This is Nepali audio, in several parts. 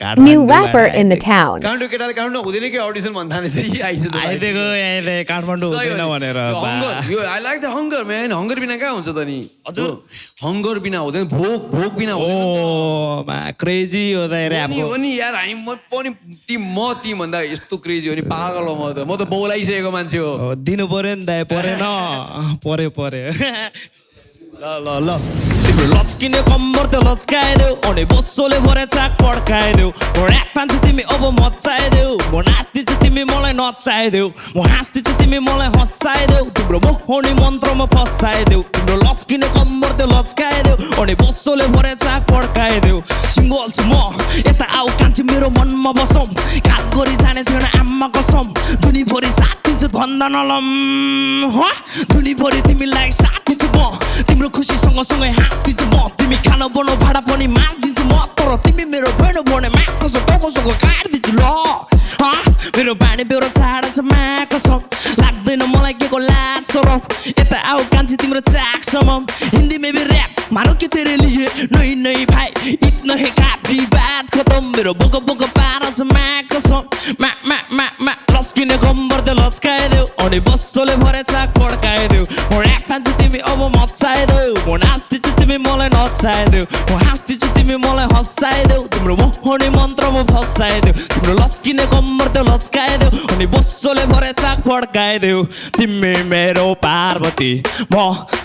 New rapper in the town. Kathmandu केटाले काठमाडौँ हुँदैन कि अडिसन भन्दा आइदिएको यहाँ काठमाडौँ हुँदैन भनेर I like the hunger man hunger बिना कहाँ हुन्छ त नि हजुर हङ्गर बिना हुँदैन भोक बिना ओ क्रेजी हो त हो नि यार हामी म पनि ती भन्दा यस्तो क्रेजी हो नि पागल हो म त बोलाइसकेको मान्छे हो दिनु पर्यो नि दाइ परेन पर्यो ल ल ल तिम्रो लचकिने कम्बर त्यो लचकाइदेऊ अनि बस्सोले भरे चाक पड्काइदेऊ ऱ्याप पान्छ तिमी अब मचाइदेऊ म नाच्दिन्छु तिमी मलाई नचाइदेऊ म हाँस्दिन्छु तिमी मलाई हँसाइदेऊ तिम्रो मोहनी मन्त्रमा फसाइदेऊ तिम्रो लचकिने कम्बर त्यो लचकाइदेऊ अनि बस्सोले भरे चाक पड्काइदेऊ सिङ्गल छु म यता आऊ कान्छी मेरो मनमा बसौँ घात गरी जाने छैन आमा कसम जुनीभरि साथ दिन्छु धन्दा नलम जुनीभरि तिमीलाई साथ दिन्छु म तिम्रो खुसी सँगसँगै हाँस्दिन्छु म तिमी खाना बनाउ भाडा पनि माझ्दिन्छु म तर तिमी मेरो बहिनो भने माकसो टाउकोसँग काट्दिन्छु ल मेरो बानी बेहोरा छाडा छ माकसम लाग्दैन मलाई के को लाज सरम यता आऊ कान्छी तिम्रो चाकसम्म हिन्दी में भी रैप मारो के तेरे लिए नहीं नहीं भाई इतना है काफी बात खत्म मेरो बोको बोको पारा छ माकसम मा लस्किने कम्बर त्यो लस्काइदेऊ अनि बस्सोले भरे चाक पड्काइदेऊ म ऱ्याप पान्छु तिमी अब मचाइदेऊ म नाच्दिन्छु तिमी मलाई नचाइदेऊ म हाँस्दिन्छु तिमी मलाई हँसाइदेऊ तिम्रो मोहनी मन्त्रमा फसाइदेऊ तिम्रो लस्किने कम्बर त्यो लस्काइदेऊ अनि बस्सोले भरे चाक पड्काइदेऊ तिमी मेरो पार्वती म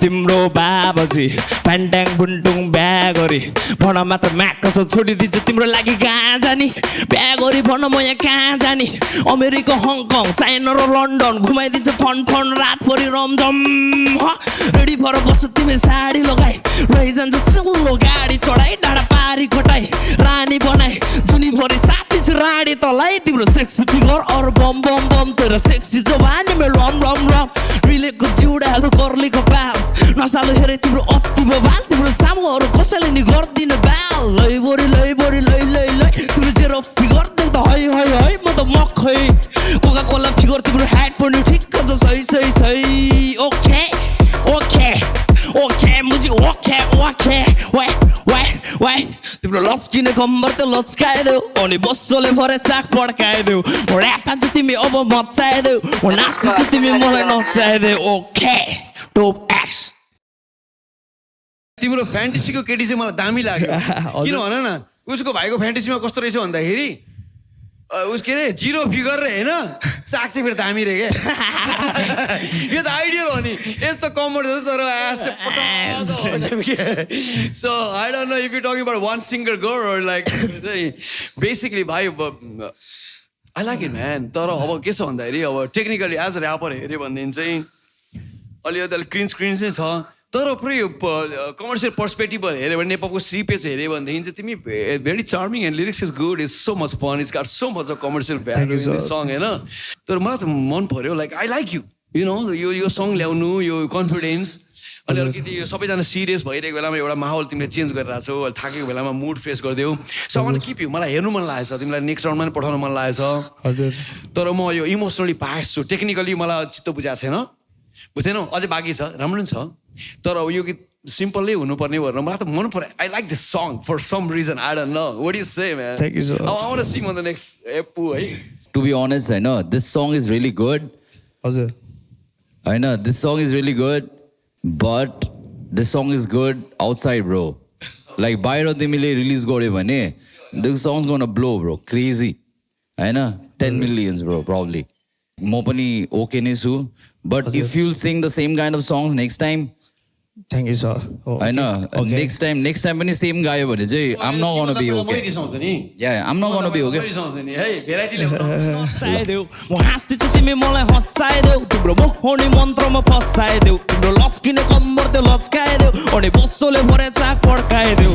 तिम्रो बाबजी प्यान्ट्याङ बुन्टुङ बिहा गरी भन मात्र माकसो छोडिदिन्छु तिम्रो लागि कहाँ जाने बिहा गरी भन म यहाँ कहाँ जाने अमेरिका हङकङ चाइना र लन्डन घुमाइदिन्छु फन रातभरि रमझम रेडी भएर बस्छु तिमी साडी लगाई लैजान्छ चुलो गाडी चढाई डाँडा पारी खटाई रानी बनाई जुनीभरि साथ दिन्छु राडी तलाई तिम्रो सेक्सी फिगर अरू बम बम बम तेरो सेक्सी जवानी मेरो रम रम रम मिलेको जिउडाहरू कर्लीको बाल नसालो हेरे तिम्रो अति बबाल तिम्रो सामुहरू कसैले नि गर्दिन बाल लैबोरी तिम्रो जेरो फिगर देख्दा है म त मखै कोका कोला फिगर तिम्रो हाइट पनि ठिक्क छ सही ओके मुजी ओके वाइ तिम्रो लचकिने कम्बर त लचकाइदेऊ अनि बस्सोले भरे चाक पड्काइदेऊ ऱ्याप पान्छु तिमी अब मचाइदेऊ म नाच्दिन्छु तिमी मलाई नचाइदेऊ ओके टोप एक्स तिम्रो फ्यान्टेसीको केटी चाहिँ मलाई दामी लाग्यो किन भन न उसको भाइको फ्यान्टेसीमा कस्तो रहेछ भन्दाखेरि उसके अरे जिरो फिगर रे होइन चाक चाहिँ फेरि दामी रे के यो त आइडियल हो नि यस्तो कम्फर्ट छ तर so I don't know if you talking about one single girl और लाइक बेसिकली भाइ आई लाइक इट म्यान तर अब के छ भन्दाखेरि अब टेक्निकली एज अ ऱ्यापर हेऱ्यो भनेदेखि चाहिँ अलिकति क्रिन चाहिँ छ तर पुरै कमर्सियल पर्सपेक्टिभबाट हेऱ्यो भने नेपालको सिपेज हेऱ्यो भनेदेखि चाहिँ तिमी very charming and lyrics is good is so much fun is got so much of commercial value in this song होइन तर मलाई त मन पऱ्यो like I like you know यो सङ ल्याउनु यो कन्फिडेन्स अनि अलिकति सबैजना सिरियस भइरहेको बेलामा एउटा माहौल तिमीले चेन्ज गरिरहेको छौ थाकेको बेलामा मुड फ्रेस गरिदेऊ सो मलाई किप यु मलाई हेर्नु मन लागेको छ तिमीलाई नेक्स्ट राउन्डमा पनि पठाउनु मन लागेको छ हजुर तर म यो इमोसनली पास छु टेक्निकली मलाई चित्त बुझाएको छैन बुझेनौ अझै बाँकी छ राम्रो नि छ तर अब यो गीत सिम्पलै हुनुपर्ने भनेर मलाई त मन पर्यो I like this song for some reason I don't know what you say man thank you so I want to sing on the next ep है टु बी अनेस्ट हैन this song is really good हजुर हैन this song is really good but this song is good outside bro like बाहिर तिमीले रिलिज गर्यो भने this song gonna blow bro crazy हैन 10 millions ब्रो प्रब्ली म पनि ओके नै छु But if you'll sing the same kind of songs next time, thank you sir. I know. Next time when the same guy over there, I'm not gonna be okay. Yeah, I'm not gonna be okay. Hey, variety level. Saideu, mo हाँस्दिन्छु तिमी मलाई हँसाइदेऊ तिम्रो मोहनी मन्त्रमा फसाइदेऊ तिम्रो लचकिने कम्बर त्यो लचकाइदेऊ अनि बस्सोले भरे चाक पड्काइदेऊ